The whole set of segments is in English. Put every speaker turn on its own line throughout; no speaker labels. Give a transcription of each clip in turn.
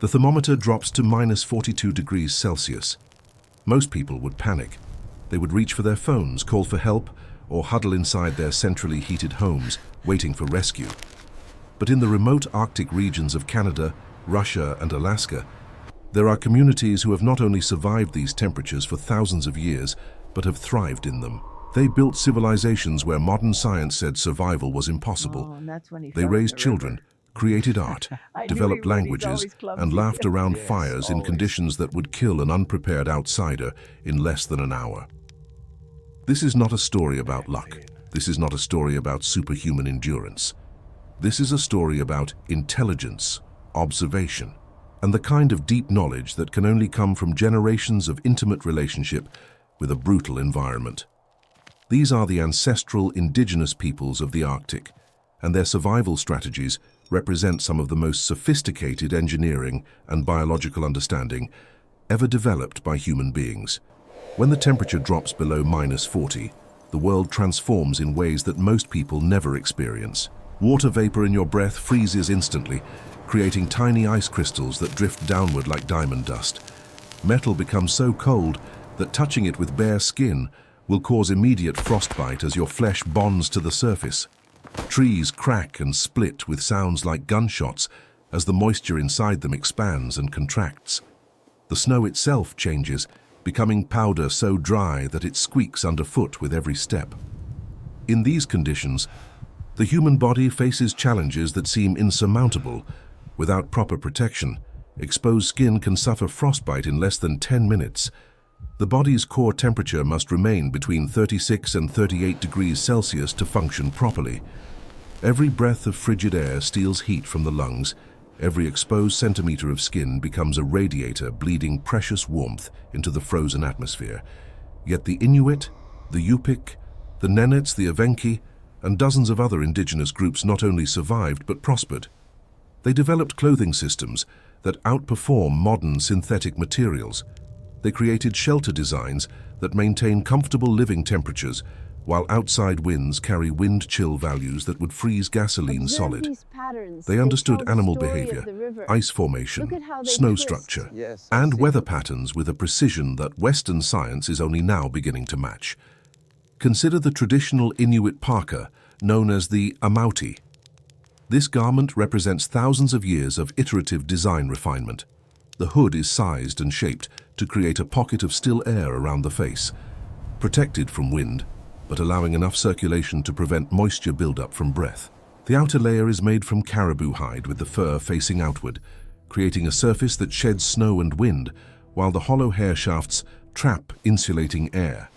The thermometer drops to -42 degrees Celsius. Most people would panic. They would reach for their phones, call for help, or huddle inside their centrally heated homes, waiting for rescue. But in the remote Arctic regions of Canada, Russia, and Alaska, there are communities who have not only survived these temperatures for thousands of years, but have thrived in them. They built civilizations where modern science said survival was impossible. They raised children, created art, developed languages, and laughed around fires in conditions that would kill an unprepared outsider in less than an hour. This is not a story about luck. This is not a story about superhuman endurance. This is a story about intelligence, observation, and the kind of deep knowledge that can only come from generations of intimate relationship with a brutal environment. These are the ancestral indigenous peoples of the Arctic, and their survival strategies represent some of the most sophisticated engineering and biological understanding ever developed by human beings. When the temperature drops below -40, the world transforms in ways that most people never experience. Water vapor in your breath freezes instantly, creating tiny ice crystals that drift downward like diamond dust. Metal becomes so cold that touching it with bare skin will cause immediate frostbite as your flesh bonds to the surface. Trees crack and split with sounds like gunshots as the moisture inside them expands and contracts. The snow itself changes, becoming powder so dry that it squeaks underfoot with every step. In these conditions, the human body faces challenges that seem insurmountable. Without proper protection, exposed skin can suffer frostbite in less than 10 minutes. The body's core temperature must remain between 36 and 38 degrees Celsius to function properly. Every breath of frigid air steals heat from the lungs. Every exposed centimeter of skin becomes a radiator bleeding precious warmth into the frozen atmosphere. Yet the Inuit, the Yupik, the Nenets, the Evenki, and dozens of other indigenous groups not only survived but prospered. They developed clothing systems that outperform modern synthetic materials. They created shelter designs that maintain comfortable living temperatures, while outside winds carry wind chill values that would freeze gasoline solid. They understood animal behavior, ice formation, snow structure, and weather patterns with a precision that Western science is only now beginning to match. Consider the traditional Inuit parka, known as the amauti. This garment represents thousands of years of iterative design refinement. The hood is sized and shaped to create a pocket of still air around the face, protected from wind, but allowing enough circulation to prevent moisture buildup from breath. The outer layer is made from caribou hide with the fur facing outward, creating a surface that sheds snow and wind, while the hollow hair shafts trap insulating air.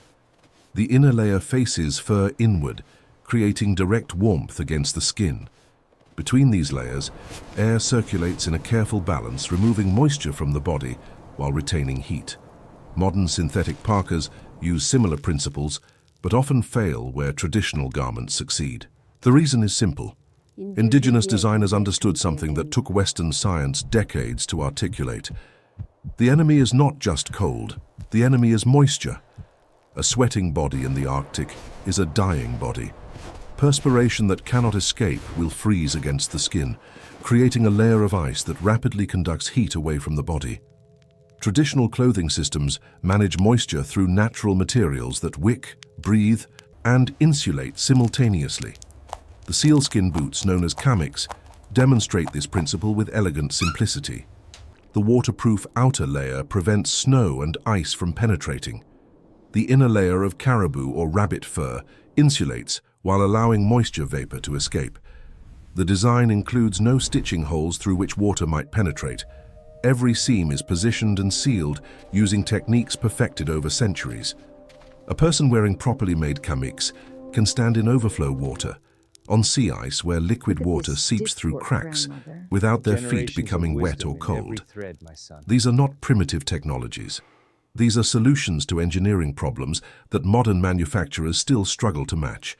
The inner layer faces fur inward, creating direct warmth against the skin. Between these layers, air circulates in a careful balance, removing moisture from the body while retaining heat. Modern synthetic parkas use similar principles, but often fail where traditional garments succeed. The reason is simple. Indigenous designers understood something that took Western science decades to articulate. The enemy is not just cold. The enemy is moisture. A sweating body in the Arctic is a dying body. Perspiration that cannot escape will freeze against the skin, creating a layer of ice that rapidly conducts heat away from the body. Traditional clothing systems manage moisture through natural materials that wick, breathe, and insulate simultaneously. The sealskin boots, known as kamiks, demonstrate this principle with elegant simplicity. The waterproof outer layer prevents snow and ice from penetrating. The inner layer of caribou or rabbit fur insulates while allowing moisture vapor to escape. The design includes no stitching holes through which water might penetrate. Every seam is positioned and sealed using techniques perfected over centuries. A person wearing properly made kamiks can stand in overflow water, on sea ice where liquid water seeps through cracks without their feet becoming wet or cold. These are not primitive technologies. These are solutions to engineering problems that modern manufacturers still struggle to match.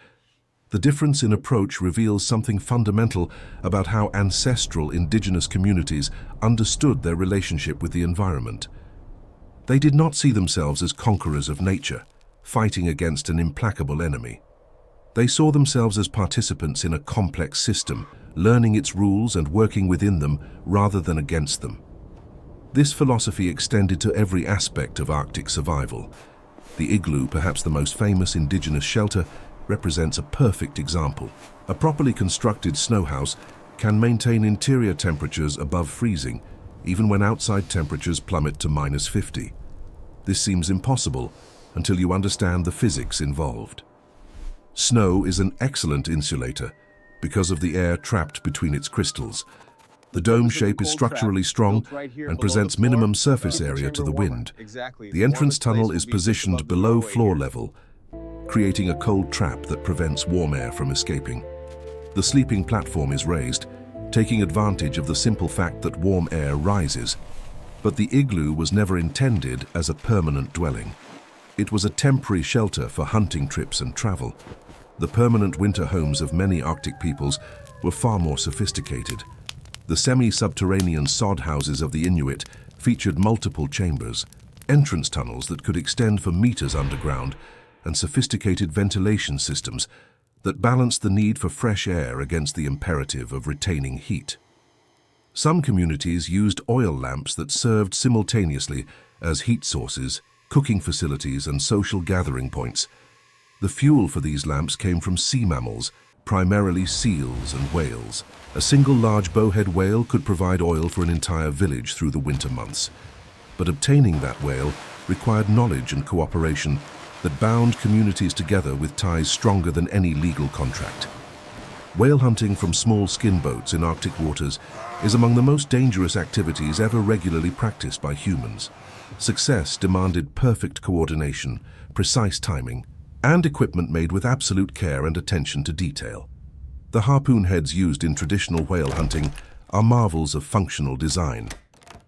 The difference in approach reveals something fundamental about how ancestral indigenous communities understood their relationship with the environment. They did not see themselves as conquerors of nature, fighting against an implacable enemy. They saw themselves as participants in a complex system, learning its rules and working within them rather than against them. This philosophy extended to every aspect of Arctic survival. The igloo, perhaps the most famous indigenous shelter, represents a perfect example. A properly constructed snow house can maintain interior temperatures above freezing, even when outside temperatures plummet to -50. This seems impossible until you understand the physics involved. Snow is an excellent insulator because of the air trapped between its crystals. The dome shape is structurally strong and presents minimum surface area to the wind. The entrance tunnel is positioned below floor level, creating a cold trap that prevents warm air from escaping. The sleeping platform is raised, taking advantage of the simple fact that warm air rises. But the igloo was never intended as a permanent dwelling. It was a temporary shelter for hunting trips and travel. The permanent winter homes of many Arctic peoples were far more sophisticated. The semi-subterranean sod houses of the Inuit featured multiple chambers, entrance tunnels that could extend for meters underground, and sophisticated ventilation systems that balanced the need for fresh air against the imperative of retaining heat. Some communities used oil lamps that served simultaneously as heat sources, cooking facilities, and social gathering points. The fuel for these lamps came from sea mammals, primarily seals and whales. A single large bowhead whale could provide oil for an entire village through the winter months. But obtaining that whale required knowledge and cooperation that bound communities together with ties stronger than any legal contract. Whale hunting from small skin boats in Arctic waters is among the most dangerous activities ever regularly practiced by humans. Success demanded perfect coordination, precise timing, and equipment made with absolute care and attention to detail. The harpoon heads used in traditional whale hunting are marvels of functional design.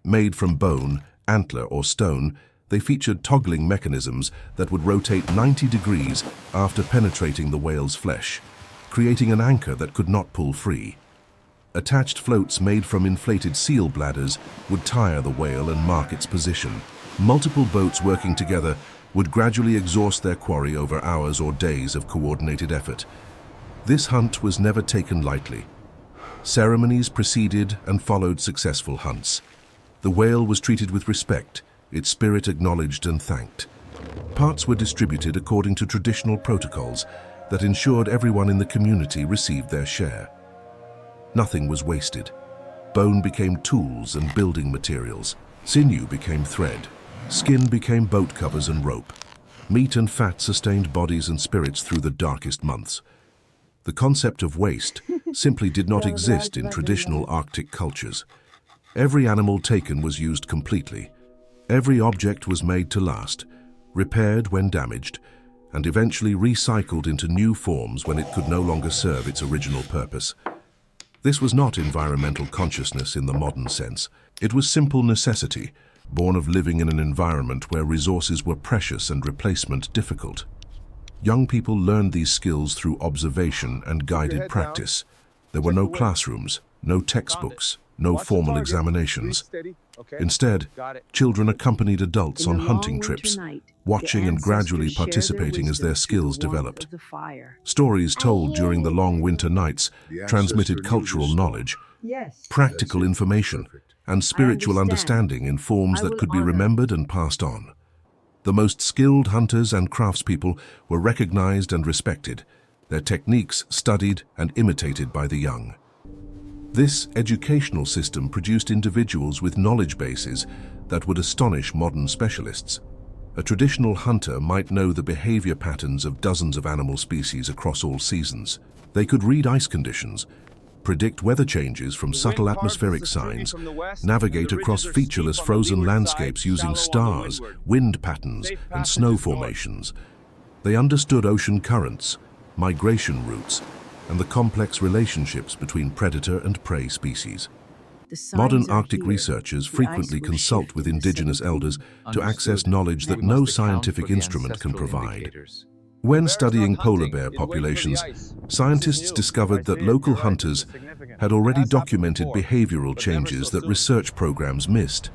Made from bone, antler, or stone, they featured toggling mechanisms that would rotate 90 degrees after penetrating the whale's flesh, creating an anchor that could not pull free. Attached floats made from inflated seal bladders would tire the whale and mark its position. Multiple boats working together would gradually exhaust their quarry over hours or days of coordinated effort. This hunt was never taken lightly. Ceremonies preceded and followed successful hunts. The whale was treated with respect, its spirit acknowledged and thanked. Parts were distributed according to traditional protocols that ensured everyone in the community received their share. Nothing was wasted. Bone became tools and building materials. Sinew became thread. Skin became boat covers and rope. Meat and fat sustained bodies and spirits through the darkest months. The concept of waste simply did not exist in traditional Arctic cultures. Every animal taken was used completely. Every object was made to last, repaired when damaged, and eventually recycled into new forms when it could no longer serve its original purpose. This was not environmental consciousness in the modern sense. It was simple necessity, born of living in an environment where resources were precious and replacement difficult. Young people learned these skills through observation and guided practice. There were no classrooms, no textbooks, no formal examinations. Instead, children accompanied adults on hunting trips, watching and gradually participating as their skills developed. Stories told during the long winter nights transmitted cultural knowledge, practical information, and spiritual understanding in forms that could be remembered and passed on. The most skilled hunters and craftspeople were recognized and respected, their techniques studied and imitated by the young. This educational system produced individuals with knowledge bases that would astonish modern specialists. A traditional hunter might know the behavior patterns of dozens of animal species across all seasons. They could read ice conditions, predict weather changes from subtle atmospheric signs, navigate across featureless frozen landscapes using stars, wind patterns, and snow formations. They understood ocean currents, migration routes, and the complex relationships between predator and prey species. Modern Arctic researchers frequently consult with indigenous elders to access knowledge that no scientific instrument can provide. When studying polar bear populations, scientists discovered that local hunters had already documented behavioral changes that research programs missed.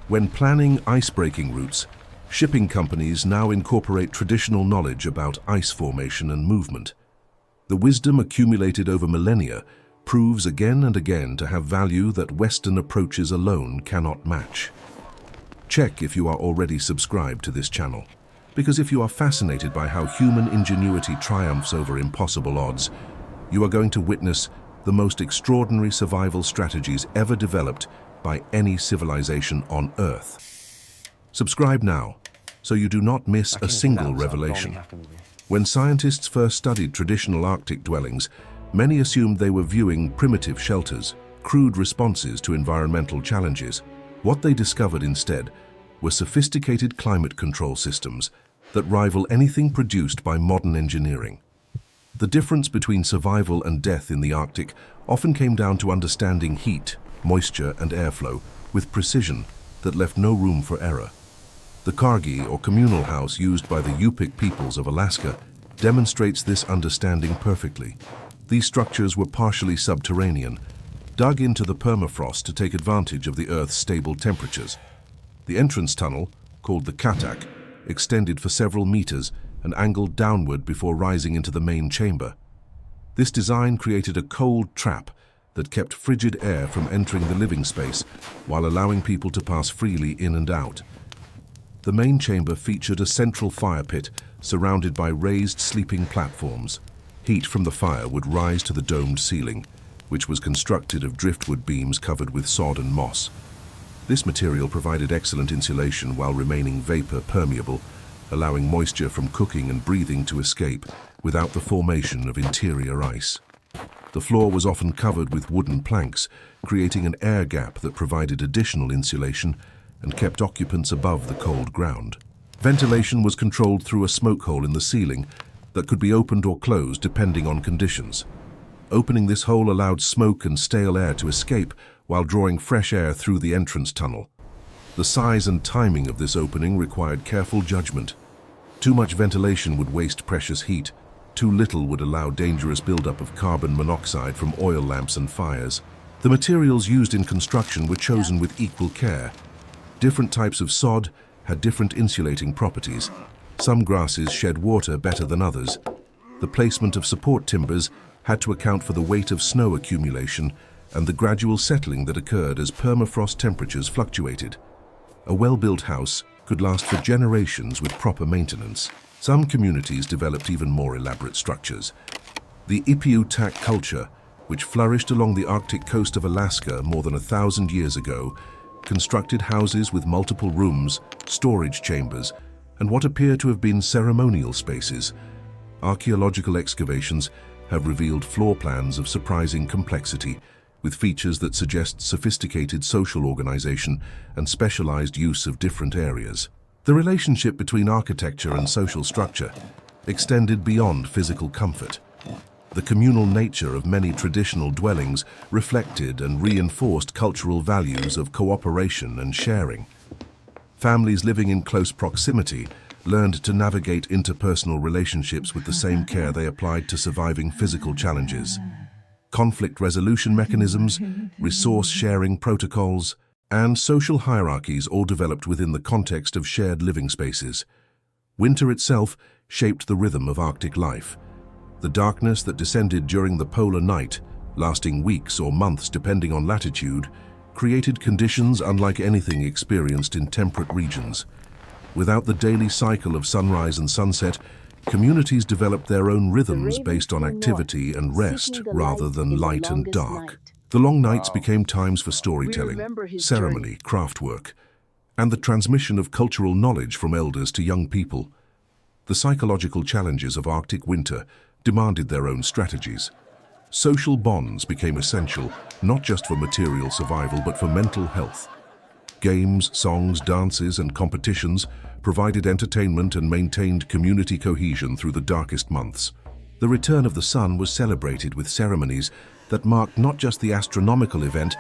When planning ice-breaking routes, shipping companies now incorporate traditional knowledge about ice formation and movement. The wisdom accumulated over millennia proves again and again to have value that Western approaches alone cannot match. Check if you are already subscribed to this channel, because if you are fascinated by how human ingenuity triumphs over impossible odds, you are going to witness the most extraordinary survival strategies ever developed by any civilization on Earth. Subscribe now, so you do not miss a single revelation. When scientists first studied traditional Arctic dwellings, many assumed they were viewing primitive shelters, crude responses to environmental challenges. What they discovered instead were sophisticated climate control systems that rival anything produced by modern engineering. The difference between survival and death in the Arctic often came down to understanding heat, moisture, and airflow with precision that left no room for error. The Kargi, or communal house used by the Yupik peoples of Alaska, demonstrates this understanding perfectly. These structures were partially subterranean, dug into the permafrost to take advantage of the Earth's stable temperatures. The entrance tunnel, called the Katak, extended for several meters and angled downward before rising into the main chamber. This design created a cold trap that kept frigid air from entering the living space while allowing people to pass freely in and out. The main chamber featured a central fire pit surrounded by raised sleeping platforms. Heat from the fire would rise to the domed ceiling, which was constructed of driftwood beams covered with sod and moss. This material provided excellent insulation while remaining vapor permeable, allowing moisture from cooking and breathing to escape without the formation of interior ice. The floor was often covered with wooden planks, creating an air gap that provided additional insulation and kept occupants above the cold ground. Ventilation was controlled through a smoke hole in the ceiling that could be opened or closed depending on conditions. Opening this hole allowed smoke and stale air to escape while drawing fresh air through the entrance tunnel. The size and timing of this opening required careful judgment. Too much ventilation would waste precious heat. Too little would allow dangerous buildup of carbon monoxide from oil lamps and fires. The materials used in construction were chosen with equal care. Different types of sod had different insulating properties. Some grasses shed water better than others. The placement of support timbers had to account for the weight of snow accumulation and the gradual settling that occurred as permafrost temperatures fluctuated. A well-built house could last for generations with proper maintenance. Some communities developed even more elaborate structures. The Ipiutak culture, which flourished along the Arctic coast of Alaska more than 1,000 years ago, constructed houses with multiple rooms, storage chambers, and what appear to have been ceremonial spaces. Archaeological excavations have revealed floor plans of surprising complexity, with features that suggest sophisticated social organization and specialized use of different areas. The relationship between architecture and social structure extended beyond physical comfort. The communal nature of many traditional dwellings reflected and reinforced cultural values of cooperation and sharing. Families living in close proximity learned to navigate interpersonal relationships with the same care they applied to surviving physical challenges. Conflict resolution mechanisms, resource-sharing protocols, and social hierarchies all developed within the context of shared living spaces. Winter itself shaped the rhythm of Arctic life. The darkness that descended during the polar night, lasting weeks or months depending on latitude, created conditions unlike anything experienced in temperate regions. Without the daily cycle of sunrise and sunset, communities developed their own rhythms based on activity and rest rather than light and dark. The long nights became times for storytelling, ceremony, craftwork, and the transmission of cultural knowledge from elders to young people. The psychological challenges of Arctic winter demanded their own strategies. Social bonds became essential, not just for material survival, but for mental health. Games, songs, dances, and competitions provided entertainment and maintained community cohesion through the darkest months. The return of the sun was celebrated with ceremonies that marked not just the astronomical event,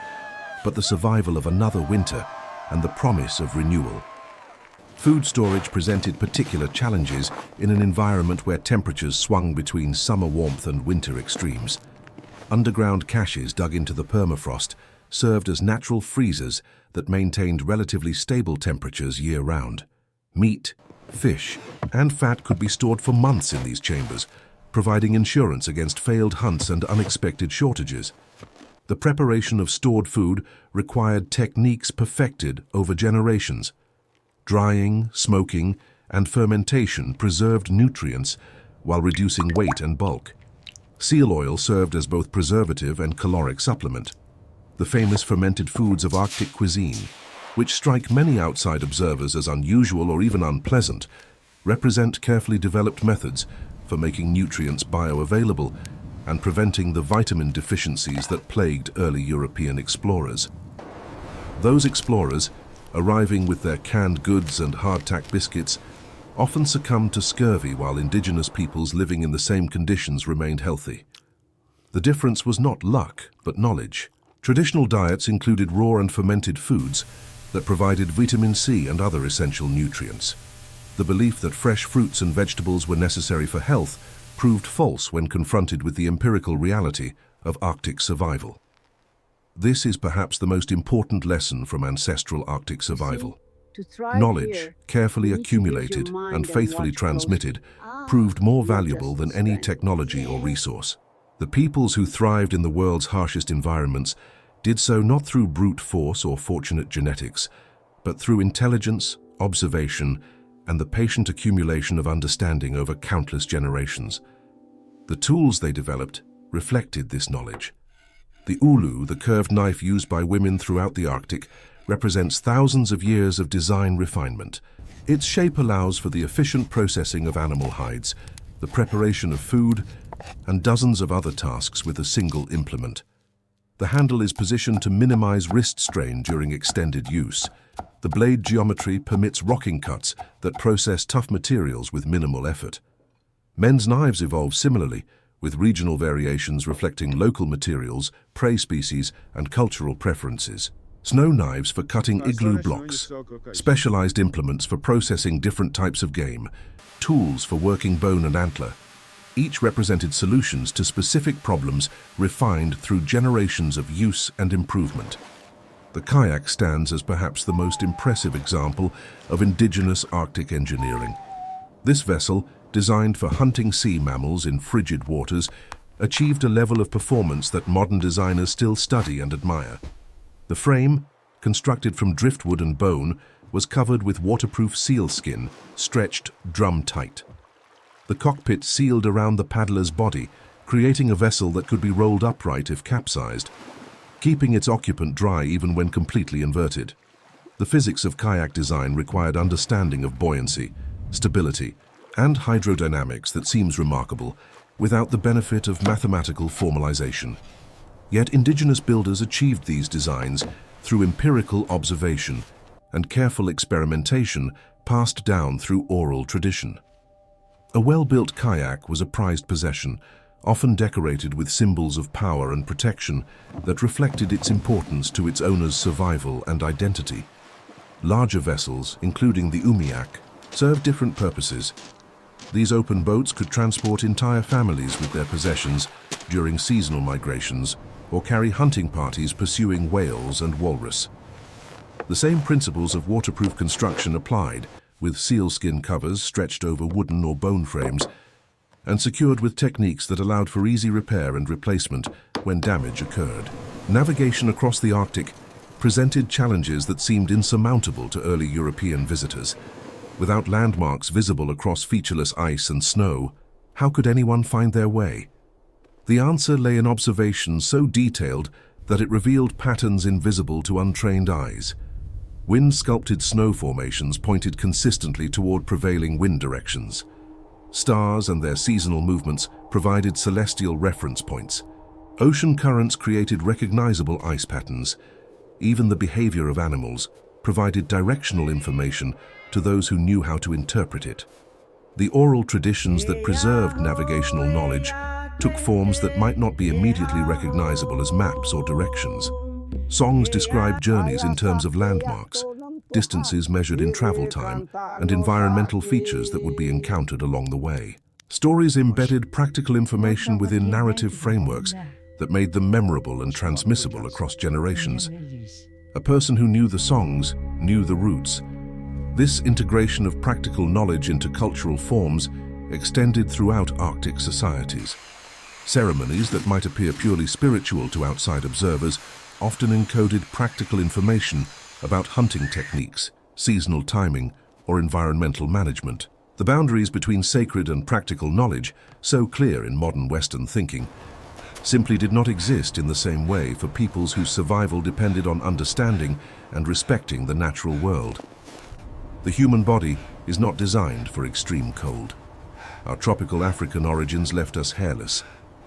but the survival of another winter and the promise of renewal. Food storage presented particular challenges in an environment where temperatures swung between summer warmth and winter extremes. Underground caches dug into the permafrost served as natural freezers that maintained relatively stable temperatures year-round. Meat, fish, and fat could be stored for months in these chambers, providing insurance against failed hunts and unexpected shortages. The preparation of stored food required techniques perfected over generations. Drying, smoking, and fermentation preserved nutrients while reducing weight and bulk. Seal oil served as both preservative and caloric supplement. The famous fermented foods of Arctic cuisine, which strike many outside observers as unusual or even unpleasant, represent carefully developed methods for making nutrients bioavailable and preventing the vitamin deficiencies that plagued early European explorers. Those explorers, arriving with their canned goods and hardtack biscuits, often succumbed to scurvy while indigenous peoples living in the same conditions remained healthy. The difference was not luck, but knowledge. Traditional diets included raw and fermented foods that provided vitamin C and other essential nutrients. The belief that fresh fruits and vegetables were necessary for health proved false when confronted with the empirical reality of Arctic survival. This is perhaps the most important lesson from ancestral Arctic survival. Knowledge, carefully accumulated and faithfully transmitted, proved more valuable than any technology or resource. The peoples who thrived in the world's harshest environments did so not through brute force or fortunate genetics, but through intelligence, observation, and the patient accumulation of understanding over countless generations. The tools they developed reflected this knowledge. The ulu, the curved knife used by women throughout the Arctic, represents thousands of years of design refinement. Its shape allows for the efficient processing of animal hides, the preparation of food, and dozens of other tasks with a single implement. The handle is positioned to minimize wrist strain during extended use. The blade geometry permits rocking cuts that process tough materials with minimal effort. Men's knives evolved similarly, with regional variations reflecting local materials, prey species, and cultural preferences. Snow knives for cutting igloo blocks, specialized implements for processing different types of game, tools for working bone and antler. Each represented solutions to specific problems refined through generations of use and improvement. The kayak stands as perhaps the most impressive example of indigenous Arctic engineering. This vessel, designed for hunting sea mammals in frigid waters, achieved a level of performance that modern designers still study and admire. The frame, constructed from driftwood and bone, was covered with waterproof seal skin, stretched drum-tight. The cockpit sealed around the paddler's body, creating a vessel that could be rolled upright if capsized, keeping its occupant dry even when completely inverted. The physics of kayak design required understanding of buoyancy, stability, and hydrodynamics that seems remarkable without the benefit of mathematical formalization. Yet indigenous builders achieved these designs through empirical observation and careful experimentation passed down through oral tradition. A well-built kayak was a prized possession, often decorated with symbols of power and protection that reflected its importance to its owner's survival and identity. Larger vessels, including the umiak, served different purposes. These open boats could transport entire families with their possessions during seasonal migrations or carry hunting parties pursuing whales and walrus. The same principles of waterproof construction applied, with sealskin covers stretched over wooden or bone frames and secured with techniques that allowed for easy repair and replacement when damage occurred. Navigation across the Arctic presented challenges that seemed insurmountable to early European visitors. Without landmarks visible across featureless ice and snow, how could anyone find their way? The answer lay in observation so detailed that it revealed patterns invisible to untrained eyes. Wind-sculpted snow formations pointed consistently toward prevailing wind directions. Stars and their seasonal movements provided celestial reference points. Ocean currents created recognizable ice patterns. Even the behavior of animals provided directional information to those who knew how to interpret it. The oral traditions that preserved navigational knowledge took forms that might not be immediately recognizable as maps or directions. Songs described journeys in terms of landmarks, distances measured in travel time, and environmental features that would be encountered along the way. Stories embedded practical information within narrative frameworks that made them memorable and transmissible across generations. A person who knew the songs knew the roots. This integration of practical knowledge into cultural forms extended throughout Arctic societies. Ceremonies that might appear purely spiritual to outside observers often encoded practical information about hunting techniques, seasonal timing, or environmental management. The boundaries between sacred and practical knowledge, so clear in modern Western thinking, simply did not exist in the same way for peoples whose survival depended on understanding and respecting the natural world. The human body is not designed for extreme cold. Our tropical African origins left us hairless,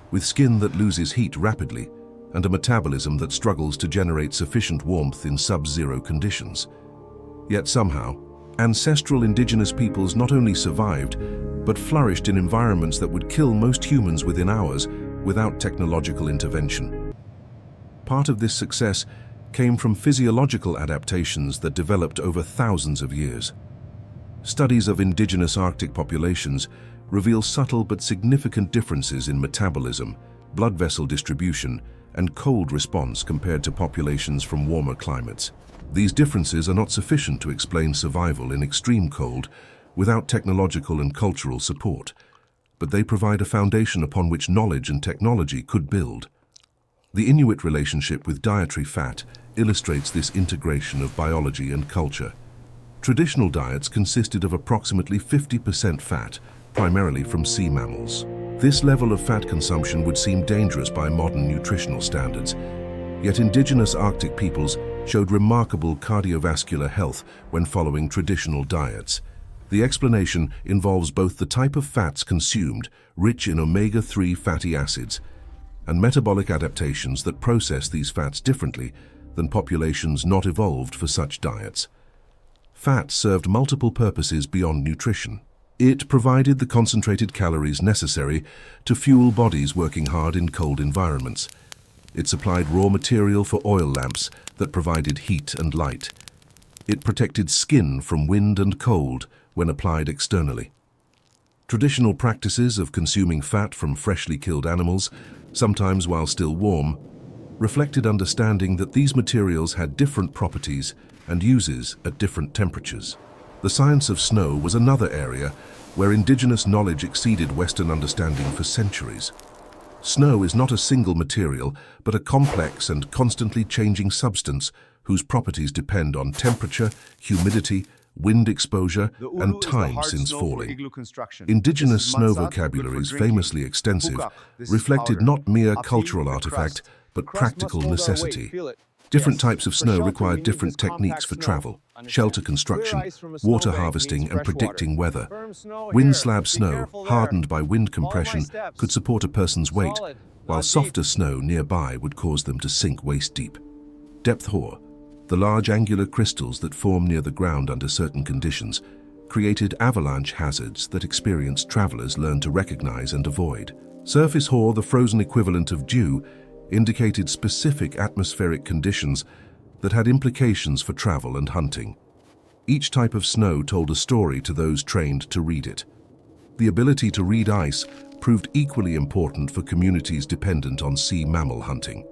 with skin that loses heat rapidly and a metabolism that struggles to generate sufficient warmth in sub-zero conditions. Yet somehow, ancestral indigenous peoples not only survived, but flourished in environments that would kill most humans within hours without technological intervention. Part of this success came from physiological adaptations that developed over thousands of years. Studies of indigenous Arctic populations reveal subtle but significant differences in metabolism, blood vessel distribution, and cold response compared to populations from warmer climates. These differences are not sufficient to explain survival in extreme cold without technological and cultural support, but they provide a foundation upon which knowledge and technology could build. The Inuit relationship with dietary fat illustrates this integration of biology and culture. Traditional diets consisted of approximately 50% fat, primarily from sea mammals. This level of fat consumption would seem dangerous by modern nutritional standards, yet indigenous Arctic peoples showed remarkable cardiovascular health when following traditional diets. The explanation involves both the type of fats consumed, rich in omega-3 fatty acids, and metabolic adaptations that process these fats differently than populations not evolved for such diets. Fat served multiple purposes beyond nutrition. It provided the concentrated calories necessary to fuel bodies working hard in cold environments. It supplied raw material for oil lamps that provided heat and light. It protected skin from wind and cold when applied externally. Traditional practices of consuming fat from freshly killed animals, sometimes while still warm, reflected understanding that these materials had different properties and uses at different temperatures. The science of snow was another area where indigenous knowledge exceeded Western understanding for centuries. Snow is not a single material, but a complex and constantly changing substance whose properties depend on temperature, humidity, wind exposure, and time since falling. Indigenous snow vocabularies, famously extensive, reflected not mere cultural artifact, but practical necessity. Different types of snow required different techniques for travel, shelter construction, water harvesting, and predicting weather. Wind slab snow, hardened by wind compression, could support a person's weight, while softer snow nearby would cause them to sink waist-deep. Depth hoar, the large angular crystals that form near the ground under certain conditions, created avalanche hazards that experienced travelers learned to recognize and avoid. Surface hoar, the frozen equivalent of dew, indicated specific atmospheric conditions that had implications for travel and hunting. Each type of snow told a story to those trained to read it. The ability to read ice proved equally important for communities dependent on sea mammal hunting.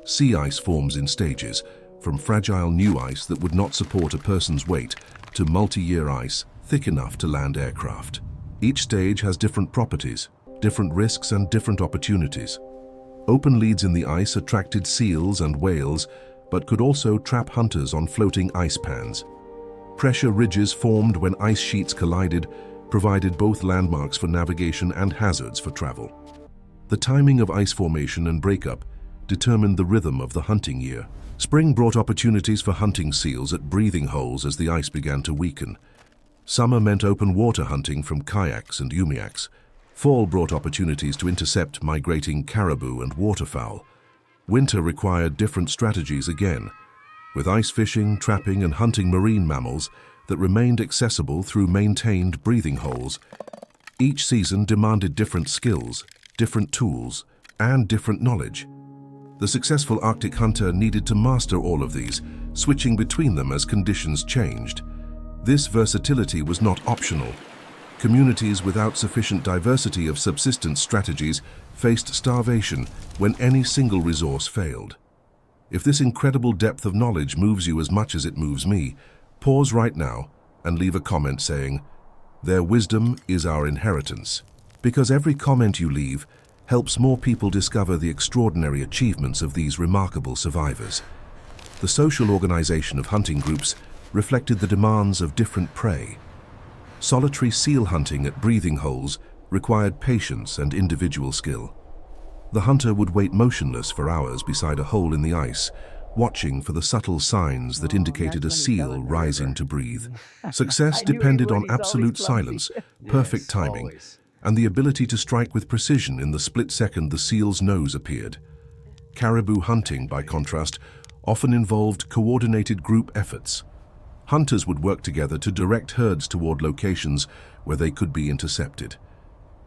Sea ice forms in stages, from fragile new ice that would not support a person's weight to multi-year ice thick enough to land aircraft. Each stage has different properties, different risks, and different opportunities. Open leads in the ice attracted seals and whales, but could also trap hunters on floating ice pans. Pressure ridges formed when ice sheets collided provided both landmarks for navigation and hazards for travel. The timing of ice formation and breakup determined the rhythm of the hunting year. Spring brought opportunities for hunting seals at breathing holes as the ice began to weaken. Summer meant open water hunting from kayaks and umiaks. Fall brought opportunities to intercept migrating caribou and waterfowl. Winter required different strategies again, with ice fishing, trapping, and hunting marine mammals that remained accessible through maintained breathing holes. Each season demanded different skills, different tools, and different knowledge. The successful Arctic hunter needed to master all of these, switching between them as conditions changed. This versatility was not optional. Communities without sufficient diversity of subsistence strategies faced starvation when any single resource failed. If this incredible depth of knowledge moves you as much as it moves me, pause right now and leave a comment saying, "Their wisdom is our inheritance." Because every comment you leave helps more people discover the extraordinary achievements of these remarkable survivors. The social organization of hunting groups reflected the demands of different prey. Solitary seal hunting at breathing holes required patience and individual skill. The hunter would wait motionless for hours beside a hole in the ice, watching for the subtle signs that indicated a seal rising to breathe. Success depended on absolute silence, perfect timing, and the ability to strike with precision in the split second the seal's nose appeared. Caribou hunting, by contrast, often involved coordinated group efforts. Hunters would work together to direct herds toward locations where they could be intercepted.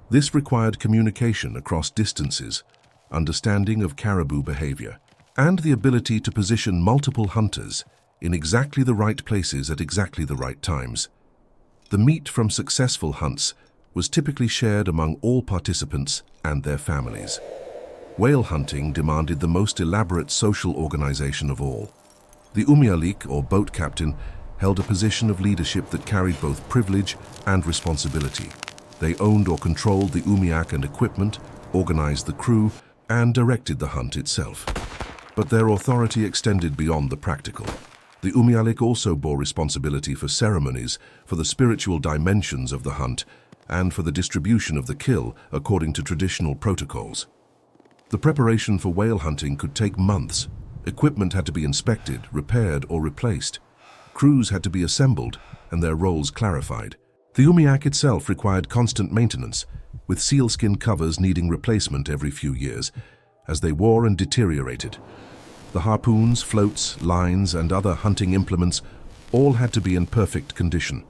This required communication across distances, understanding of caribou behavior, and the ability to position multiple hunters in exactly the right places at exactly the right times. The meat from successful hunts was typically shared among all participants and their families. Whale hunting demanded the most elaborate social organization of all. The umialik, or boat captain, held a position of leadership that carried both privilege and responsibility. They owned or controlled the umiak and equipment, organized the crew, and directed the hunt itself. But their authority extended beyond the practical. The umialik also bore responsibility for ceremonies, for the spiritual dimensions of the hunt, and for the distribution of the kill according to traditional protocols. The preparation for whale hunting could take months. Equipment had to be inspected, repaired, or replaced. Crews had to be assembled and their roles clarified. The umiak itself required constant maintenance, with sealskin covers needing replacement every few years, as they wore and deteriorated. The harpoons, floats, lines, and other hunting implements all had to be in perfect condition.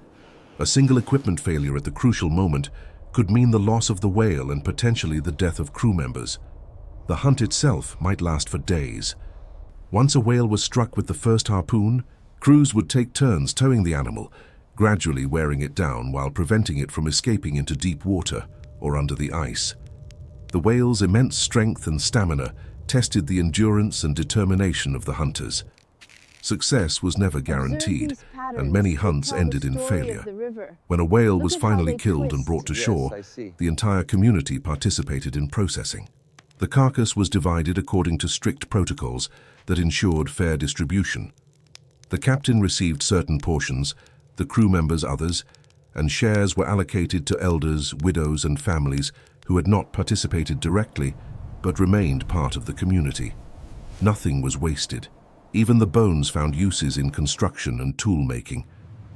A single equipment failure at the crucial moment could mean the loss of the whale and potentially the death of crew members. The hunt itself might last for days. Once a whale was struck with the first harpoon, crews would take turns towing the animal, gradually wearing it down while preventing it from escaping into deep water or under the ice. The whale's immense strength and stamina tested the endurance and determination of the hunters. Success was never guaranteed, and many hunts ended in failure. When a whale was finally killed and brought to shore, the entire community participated in processing. The carcass was divided according to strict protocols that ensured fair distribution. The captain received certain portions, the crew members others, and shares were allocated to elders, widows, and families who had not participated directly but remained part of the community. Nothing was wasted. Even the bones found uses in construction and tool making.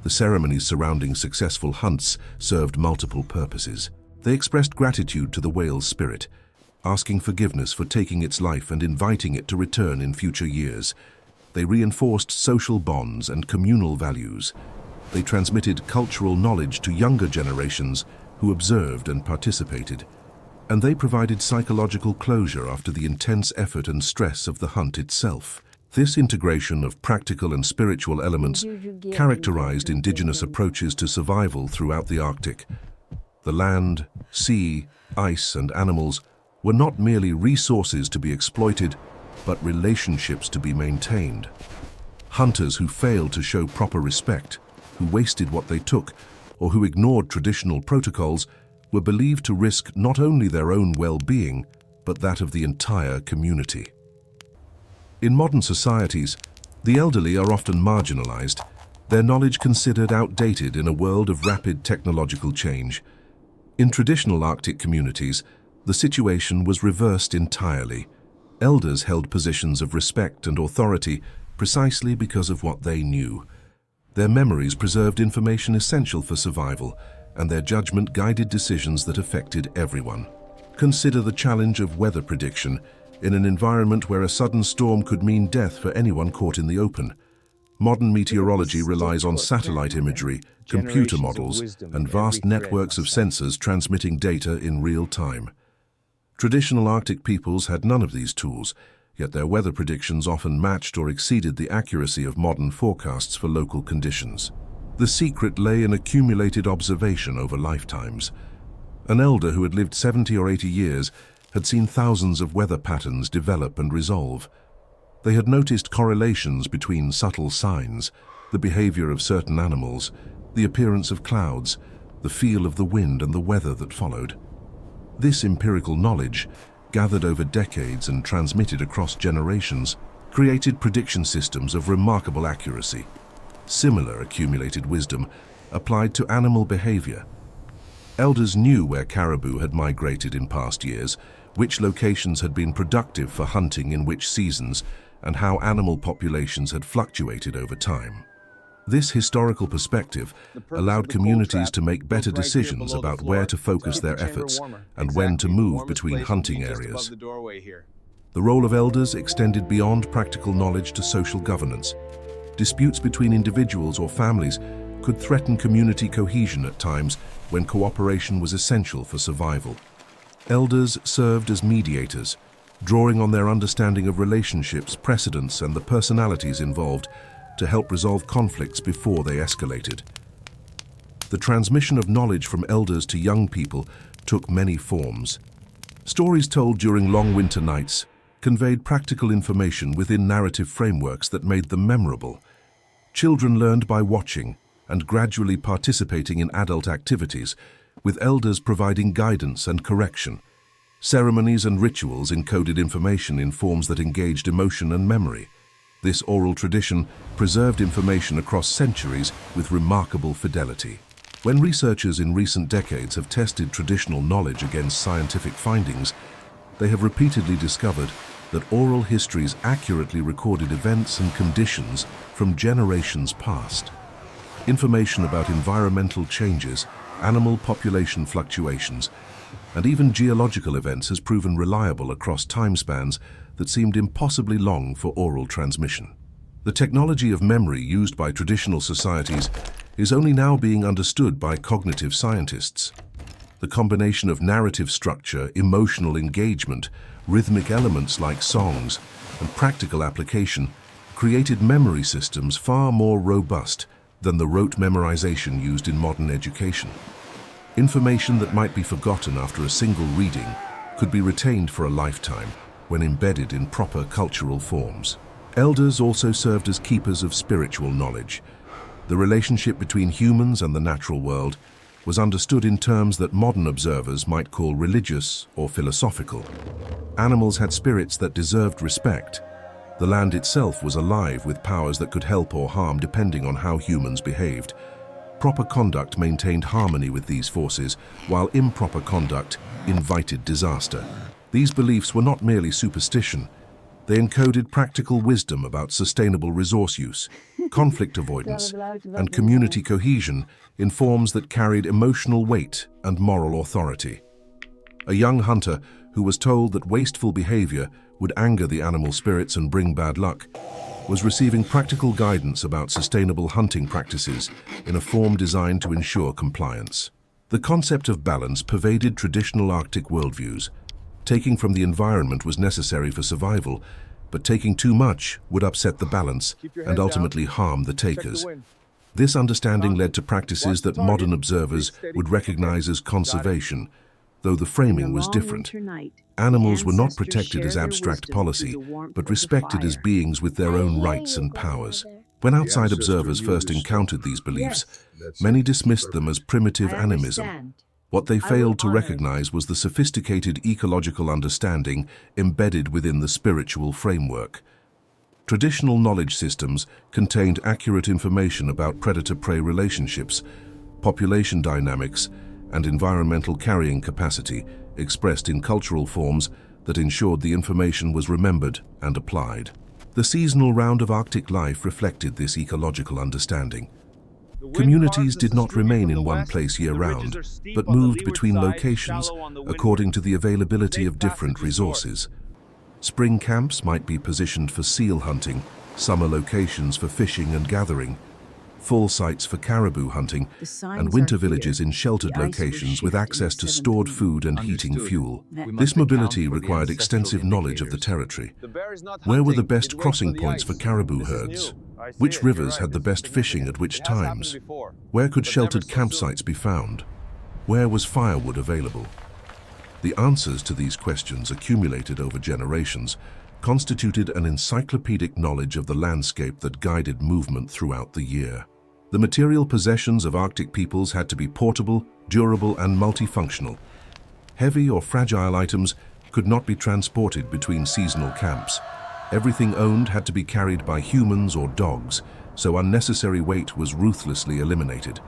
The ceremonies surrounding successful hunts served multiple purposes. They expressed gratitude to the whale's spirit, asking forgiveness for taking its life and inviting it to return in future years. They reinforced social bonds and communal values. They transmitted cultural knowledge to younger generations who observed and participated. And they provided psychological closure after the intense effort and stress of the hunt itself. This integration of practical and spiritual elements characterized indigenous approaches to survival throughout the Arctic. The land, sea, ice, and animals were not merely resources to be exploited, but relationships to be maintained. Hunters who failed to show proper respect, who wasted what they took, or who ignored traditional protocols were believed to risk not only their own well-being, but that of the entire community. In modern societies, the elderly are often marginalized, their knowledge considered outdated in a world of rapid technological change. In traditional Arctic communities, the situation was reversed entirely. Elders held positions of respect and authority precisely because of what they knew. Their memories preserved information essential for survival, and their judgment guided decisions that affected everyone. Consider the challenge of weather prediction in an environment where a sudden storm could mean death for anyone caught in the open. Modern meteorology relies on satellite imagery, computer models, and vast networks of sensors transmitting data in real time. Traditional Arctic peoples had none of these tools, yet their weather predictions often matched or exceeded the accuracy of modern forecasts for local conditions. The secret lay in accumulated observation over lifetimes. An elder who had lived 70 or 80 years had seen thousands of weather patterns develop and resolve. They had noticed correlations between subtle signs, the behavior of certain animals, the appearance of clouds, the feel of the wind and the weather that followed. This empirical knowledge, gathered over decades and transmitted across generations, created prediction systems of remarkable accuracy. similar accumulated wisdom applied to animal behavior. Elders knew where caribou had migrated in past years, which locations had been productive for hunting in which seasons, and how animal populations had fluctuated over time. This historical perspective allowed communities to make better decisions about where to focus their efforts and when to move between hunting areas. The role of elders extended beyond practical knowledge to social governance. Disputes between individuals or families could threaten community cohesion at times when cooperation was essential for survival. Elders served as mediators, drawing on their understanding of relationships, precedents, and the personalities involved to help resolve conflicts before they escalated. The transmission of knowledge from elders to young people took many forms. Stories told during long winter nights conveyed practical information within narrative frameworks that made them memorable. Children learned by watching and gradually participating in adult activities, with elders providing guidance and correction. Ceremonies and rituals encoded information in forms that engaged emotion and memory. This oral tradition preserved information across centuries with remarkable fidelity. When researchers in recent decades have tested traditional knowledge against scientific findings, they have repeatedly discovered that oral histories accurately recorded events and conditions from generations past. Information about environmental changes, animal population fluctuations, and even geological events has proven reliable across time spans that seemed impossibly long for oral transmission. The technology of memory used by traditional societies is only now being understood by cognitive scientists. The combination of narrative structure, emotional engagement, rhythmic elements like songs, and practical application created memory systems far more robust than the rote memorization used in modern education. Information that might be forgotten after a single reading could be retained for a lifetime when embedded in proper cultural forms. Elders also served as keepers of spiritual knowledge. The relationship between humans and the natural world was understood in terms that modern observers might call religious or philosophical. Animals had spirits that deserved respect. The land itself was alive with powers that could help or harm depending on how humans behaved. Proper conduct maintained harmony with these forces, while improper conduct invited disaster. These beliefs were not merely superstition. They encoded practical wisdom about sustainable resource use, conflict avoidance, and community cohesion in forms that carried emotional weight and moral authority. A young hunter who was told that wasteful behavior would anger the animal spirits and bring bad luck was receiving practical guidance about sustainable hunting practices in a form designed to ensure compliance. The concept of balance pervaded traditional Arctic worldviews. Taking from the environment was necessary for survival, but taking too much would upset the balance and ultimately harm the takers. This understanding led to practices that modern observers would recognize as conservation, though the framing was different. Animals were not protected as abstract policy, but respected as beings with their own rights and powers. When outside observers first encountered these beliefs, many dismissed them as primitive animism. What they failed to recognize was the sophisticated ecological understanding embedded within the spiritual framework. Traditional knowledge systems contained accurate information about predator-prey relationships, population dynamics, and environmental carrying capacity, expressed in cultural forms that ensured the information was remembered and applied. The seasonal round of Arctic life reflected this ecological understanding. Communities did not remain in one place year-round, but moved between locations according to the availability of different resources. Spring camps might be positioned for seal hunting, summer locations for fishing and gathering, fall sites for caribou hunting, and winter villages in sheltered locations with access to stored food and heating fuel. This mobility required extensive knowledge of the territory. Where were the best crossing points for caribou herds? Which rivers had the best fishing at which times? Where could sheltered campsites be found? Where was firewood available? The answers to these questions, accumulated over generations, constituted an encyclopedic knowledge of the landscape that guided movement throughout the year. The material possessions of Arctic peoples had to be portable, durable, and multifunctional. Heavy or fragile items could not be transported between seasonal camps. Everything owned had to be carried by humans or dogs, so unnecessary weight was ruthlessly eliminated.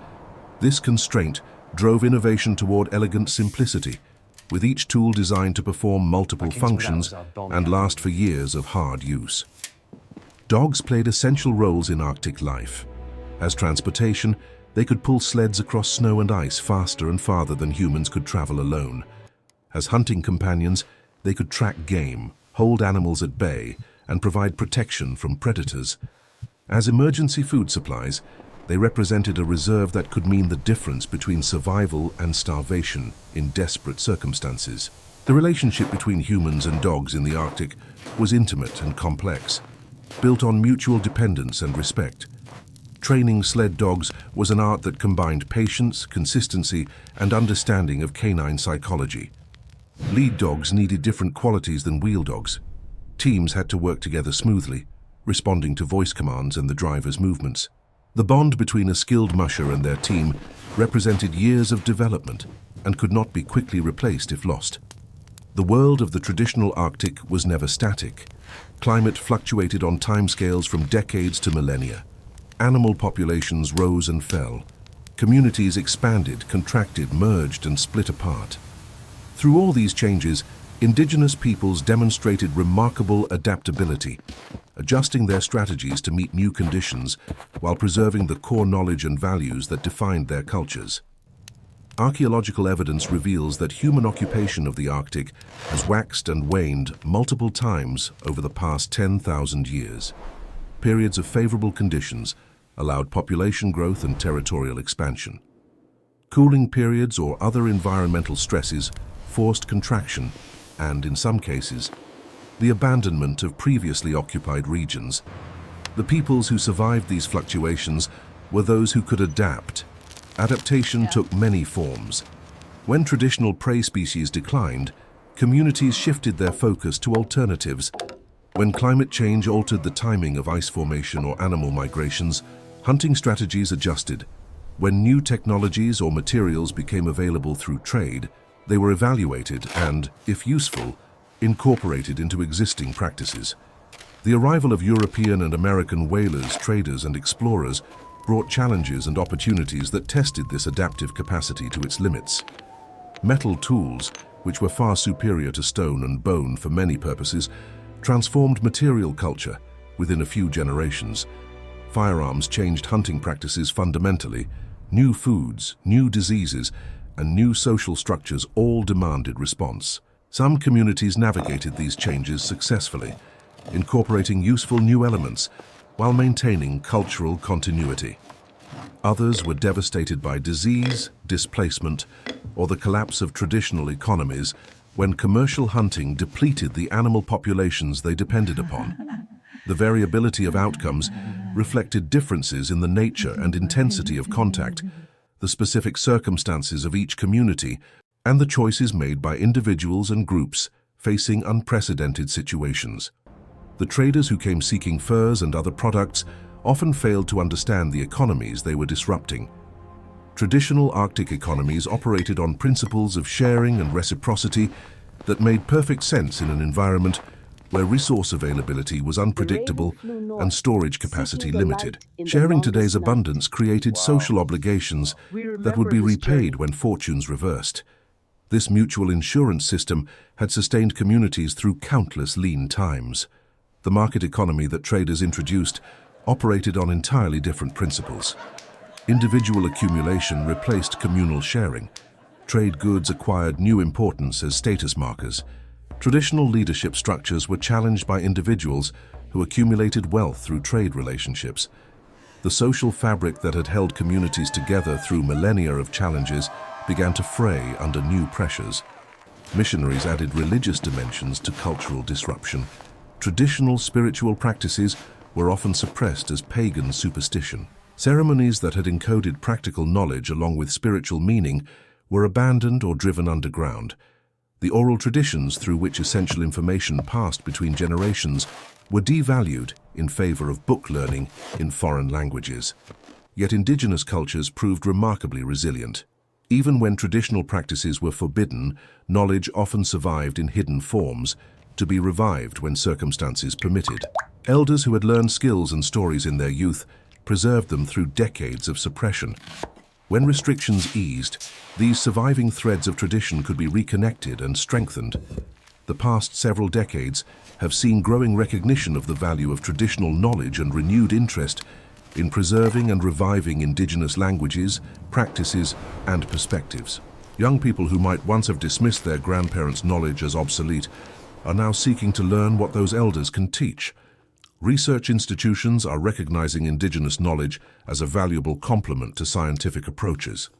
This constraint drove innovation toward elegant simplicity, with each tool designed to perform multiple functions and last for years of hard use. Dogs played essential roles in Arctic life. As transportation, they could pull sleds across snow and ice faster and farther than humans could travel alone. As hunting companions, they could track game, hold animals at bay, and provide protection from predators. As emergency food supplies, they represented a reserve that could mean the difference between survival and starvation in desperate circumstances. The relationship between humans and dogs in the Arctic was intimate and complex, built on mutual dependence and respect. Training sled dogs was an art that combined patience, consistency, and understanding of canine psychology. Lead dogs needed different qualities than wheel dogs. Teams had to work together smoothly, responding to voice commands and the driver's movements. The bond between a skilled musher and their team represented years of development and could not be quickly replaced if lost. The world of the traditional Arctic was never static. Climate fluctuated on timescales from decades to millennia. Animal populations rose and fell. Communities expanded, contracted, merged, and split apart. Through all these changes, indigenous peoples demonstrated remarkable adaptability, adjusting their strategies to meet new conditions while preserving the core knowledge and values that defined their cultures. Archaeological evidence reveals that human occupation of the Arctic has waxed and waned multiple times over the past 10,000 years. Periods of favorable conditions allowed population growth and territorial expansion. Cooling periods or other environmental stresses forced contraction and, in some cases, the abandonment of previously occupied regions. The peoples who survived these fluctuations were those who could adapt. Adaptation took many forms. When traditional prey species declined, communities shifted their focus to alternatives. When climate change altered the timing of ice formation or animal migrations, hunting strategies adjusted. When new technologies or materials became available through trade, they were evaluated and, if useful, incorporated into existing practices. The arrival of European and American whalers, traders, and explorers brought challenges and opportunities that tested this adaptive capacity to its limits. Metal tools, which were far superior to stone and bone for many purposes, transformed material culture within a few generations. Firearms changed hunting practices fundamentally. New foods, new diseases, and new social structures all demanded response. Some communities navigated these changes successfully, incorporating useful new elements while maintaining cultural continuity. Others were devastated by disease, displacement, or the collapse of traditional economies when commercial hunting depleted the animal populations they depended upon. The variability of outcomes reflected differences in the nature and intensity of contact, the specific circumstances of each community, and the choices made by individuals and groups facing unprecedented situations. The traders who came seeking furs and other products often failed to understand the economies they were disrupting. Traditional Arctic economies operated on principles of sharing and reciprocity that made perfect sense in an environment where resource availability was unpredictable and storage capacity limited. Sharing today's abundance created social obligations that would be repaid when fortunes reversed. This mutual insurance system had sustained communities through countless lean times. The market economy that traders introduced operated on entirely different principles. Individual accumulation replaced communal sharing. Trade goods acquired new importance as status markers. Traditional leadership structures were challenged by individuals who accumulated wealth through trade relationships. The social fabric that had held communities together through millennia of challenges began to fray under new pressures. Missionaries added religious dimensions to cultural disruption. Traditional spiritual practices were often suppressed as pagan superstition. Ceremonies that had encoded practical knowledge along with spiritual meaning were abandoned or driven underground. The oral traditions through which essential information passed between generations were devalued in favor of book learning in foreign languages. Yet indigenous cultures proved remarkably resilient. Even when traditional practices were forbidden, knowledge often survived in hidden forms, to be revived when circumstances permitted. Elders who had learned skills and stories in their youth preserved them through decades of suppression. When restrictions eased, these surviving threads of tradition could be reconnected and strengthened. The past several decades have seen growing recognition of the value of traditional knowledge and renewed interest in preserving and reviving indigenous languages, practices, and perspectives. Young people who might once have dismissed their grandparents' knowledge as obsolete are now seeking to learn what those elders can teach. Research institutions are recognizing indigenous knowledge as a valuable complement to scientific approaches.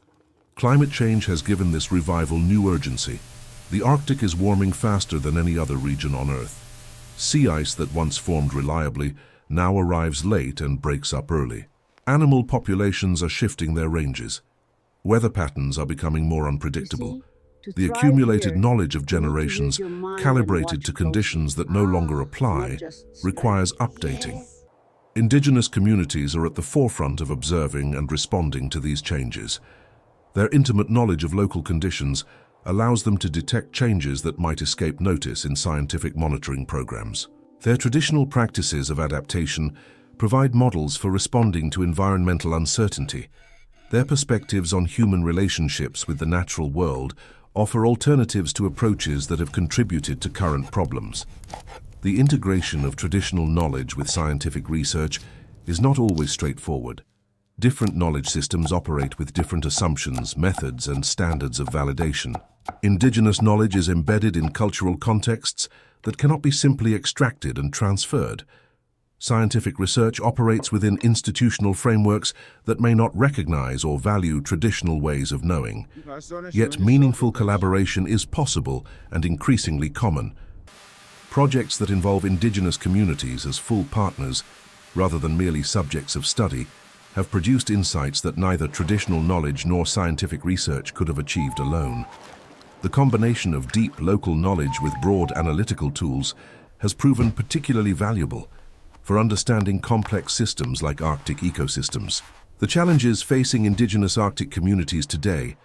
Climate change has given this revival new urgency. The Arctic is warming faster than any other region on Earth. Sea ice that once formed reliably now arrives late and breaks up early. Animal populations are shifting their ranges. Weather patterns are becoming more unpredictable. The accumulated knowledge of generations, calibrated to conditions that no longer apply, requires updating. Indigenous communities are at the forefront of observing and responding to these changes. Their intimate knowledge of local conditions allows them to detect changes that might escape notice in scientific monitoring programs. Their traditional practices of adaptation provide models for responding to environmental uncertainty. Their perspectives on human relationships with the natural world offer alternatives to approaches that have contributed to current problems. The integration of traditional knowledge with scientific research is not always straightforward. Different knowledge systems operate with different assumptions, methods, and standards of validation. Indigenous knowledge is embedded in cultural contexts that cannot be simply extracted and transferred. Scientific research operates within institutional frameworks that may not recognize or value traditional ways of knowing. Yet meaningful collaboration is possible and increasingly common. Projects that involve indigenous communities as full partners, rather than merely subjects of study, have produced insights that neither traditional knowledge nor scientific research could have achieved alone. The combination of deep local knowledge with broad analytical tools has proven particularly valuable for understanding complex systems like Arctic ecosystems. The challenges facing indigenous Arctic communities today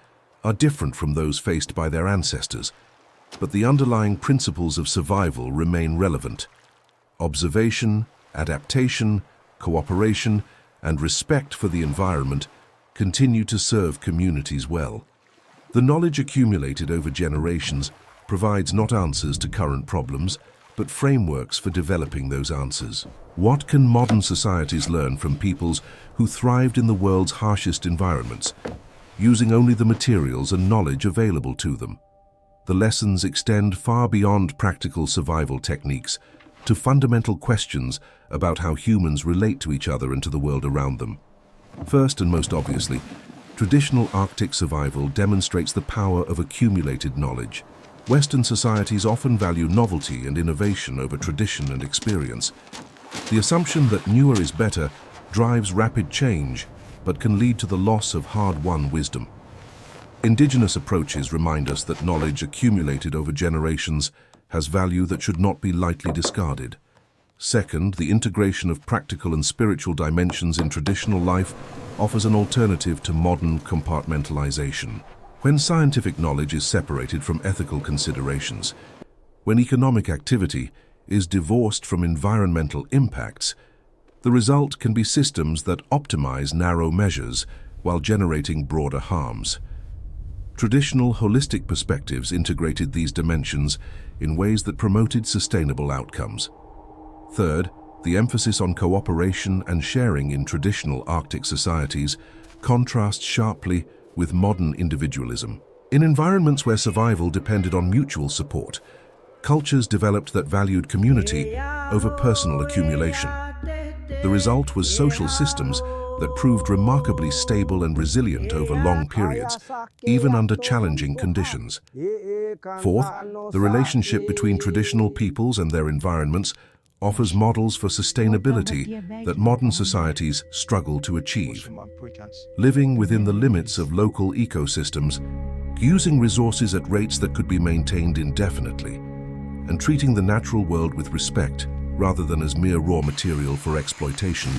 are different from those faced by their ancestors, but the underlying principles of survival remain relevant. Observation, adaptation, cooperation, and respect for the environment continue to serve communities well. The knowledge accumulated over generations provides not answers to current problems, but frameworks for developing those answers. What can modern societies learn from peoples who thrived in the world's harshest environments, using only the materials and knowledge available to them? The lessons extend far beyond practical survival techniques to fundamental questions about how humans relate to each other and to the world around them. First and most obviously, traditional Arctic survival demonstrates the power of accumulated knowledge. Western societies often value novelty and innovation over tradition and experience. The assumption that newer is better drives rapid change, but can lead to the loss of hard-won wisdom. Indigenous approaches remind us that knowledge accumulated over generations has value that should not be lightly discarded. Second, the integration of practical and spiritual dimensions in traditional life offers an alternative to modern compartmentalization. When scientific knowledge is separated from ethical considerations, when economic activity is divorced from environmental impacts, the result can be systems that optimize narrow measures while generating broader harms. Traditional holistic perspectives integrated these dimensions in ways that promoted sustainable outcomes. Third, the emphasis on cooperation and sharing in traditional Arctic societies contrasts sharply with modern individualism. In environments where survival depended on mutual support, cultures developed that valued community over personal accumulation. The result was social systems that proved remarkably stable and resilient over long periods, even under challenging conditions. Fourth, the relationship between traditional peoples and their environments offers models for sustainability that modern societies struggle to achieve. Living within the limits of local ecosystems, using resources at rates that could be maintained indefinitely, and treating the natural world with respect rather than as mere raw material for exploitation,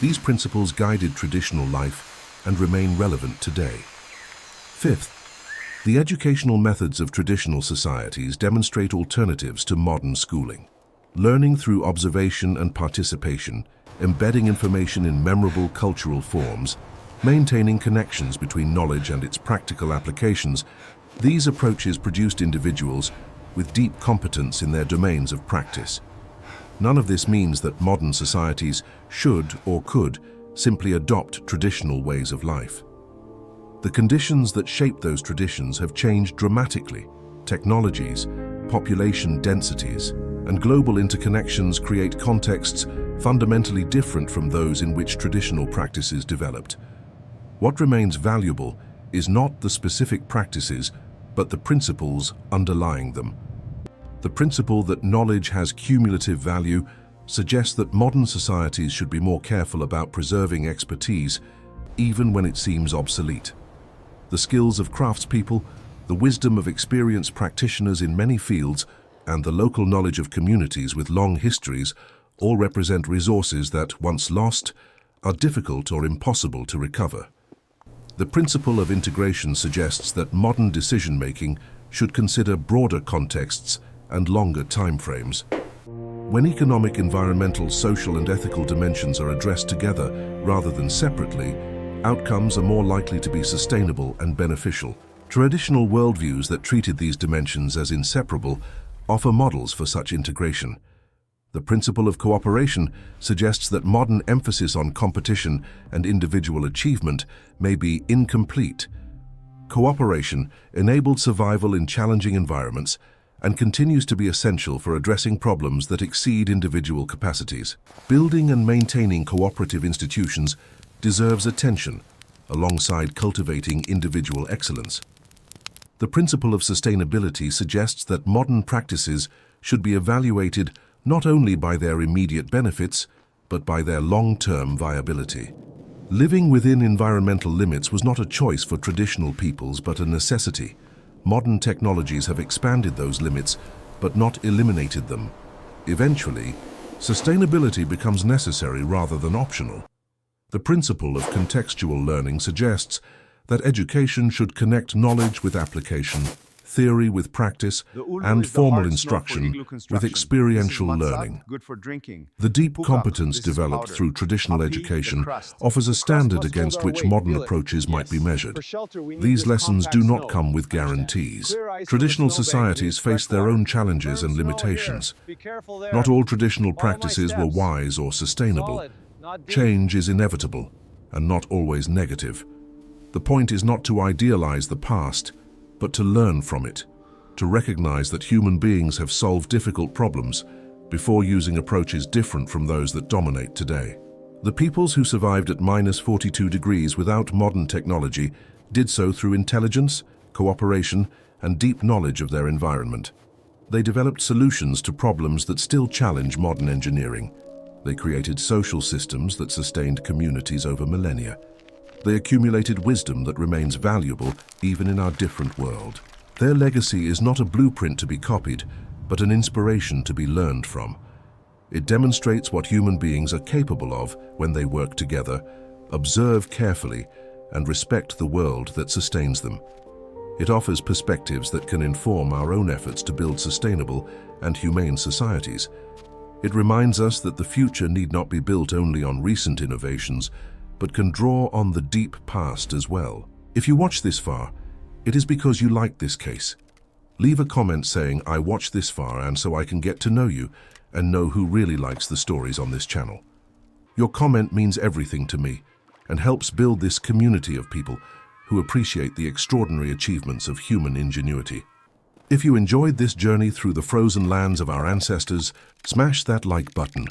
these principles guided traditional life and remain relevant today. Fifth, the educational methods of traditional societies demonstrate alternatives to modern schooling. Learning through observation and participation, embedding information in memorable cultural forms, maintaining connections between knowledge and its practical applications, these approaches produced individuals with deep competence in their domains of practice. None of this means that modern societies should or could simply adopt traditional ways of life. The conditions that shape those traditions have changed dramatically. Technologies, population densities, and global interconnections create contexts fundamentally different from those in which traditional practices developed. What remains valuable is not the specific practices, but the principles underlying them. The principle that knowledge has cumulative value suggests that modern societies should be more careful about preserving expertise, even when it seems obsolete. The skills of craftspeople, the wisdom of experienced practitioners in many fields, and the local knowledge of communities with long histories all represent resources that, once lost, are difficult or impossible to recover. The principle of integration suggests that modern decision-making should consider broader contexts and longer timeframes. When economic, environmental, social, and ethical dimensions are addressed together rather than separately, outcomes are more likely to be sustainable and beneficial. Traditional worldviews that treated these dimensions as inseparable offer models for such integration. The principle of cooperation suggests that modern emphasis on competition and individual achievement may be incomplete. Cooperation enabled survival in challenging environments and continues to be essential for addressing problems that exceed individual capacities. Building and maintaining cooperative institutions deserves attention, alongside cultivating individual excellence. The principle of sustainability suggests that modern practices should be evaluated not only by their immediate benefits, but by their long-term viability. Living within environmental limits was not a choice for traditional peoples, but a necessity. Modern technologies have expanded those limits, but not eliminated them. Eventually, sustainability becomes necessary rather than optional. The principle of contextual learning suggests that education should connect knowledge with application, theory with practice, and formal instruction with experiential learning. The deep competence developed through traditional education offers a standard against which modern approaches might be measured. These lessons do not come with guarantees. Traditional societies face their own challenges and limitations. Not all traditional practices were wise or sustainable. Change is inevitable, and not always negative. The point is not to idealize the past, but to learn from it, to recognize that human beings have solved difficult problems before using approaches different from those that dominate today. The peoples who survived at -42 degrees without modern technology did so through intelligence, cooperation, and deep knowledge of their environment. They developed solutions to problems that still challenge modern engineering. They created social systems that sustained communities over millennia. They accumulated wisdom that remains valuable even in our different world. Their legacy is not a blueprint to be copied, but an inspiration to be learned from. It demonstrates what human beings are capable of when they work together, observe carefully, and respect the world that sustains them. It offers perspectives that can inform our own efforts to build sustainable and humane societies. It reminds us that the future need not be built only on recent innovations, but can draw on the deep past as well. If you watch this far, it is because you like this case. Leave a comment saying, "I watched this far and so I can get to know you and know who really likes the stories on this channel." Your comment means everything to me and helps build this community of people who appreciate the extraordinary achievements of human ingenuity. If you enjoyed this journey through the frozen lands of our ancestors, smash that like button,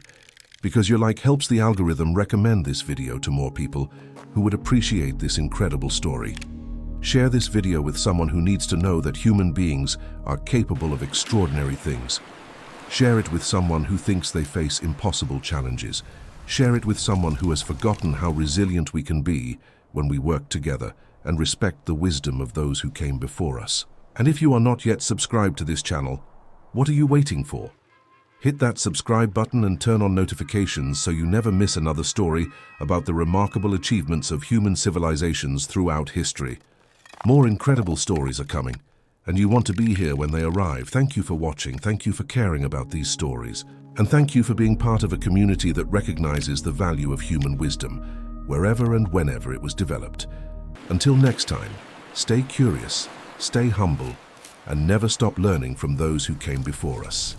because your like helps the algorithm recommend this video to more people who would appreciate this incredible story. Share this video with someone who needs to know that human beings are capable of extraordinary things. Share it with someone who thinks they face impossible challenges. Share it with someone who has forgotten how resilient we can be when we work together and respect the wisdom of those who came before us. And if you are not yet subscribed to this channel, what are you waiting for? Hit that subscribe button and turn on notifications so you never miss another story about the remarkable achievements of human civilizations throughout history. More incredible stories are coming, and you want to be here when they arrive. Thank you for watching. Thank you for caring about these stories. And thank you for being part of a community that recognizes the value of human wisdom, wherever and whenever it was developed. Until next time, stay curious, stay humble, and never stop learning from those who came before us.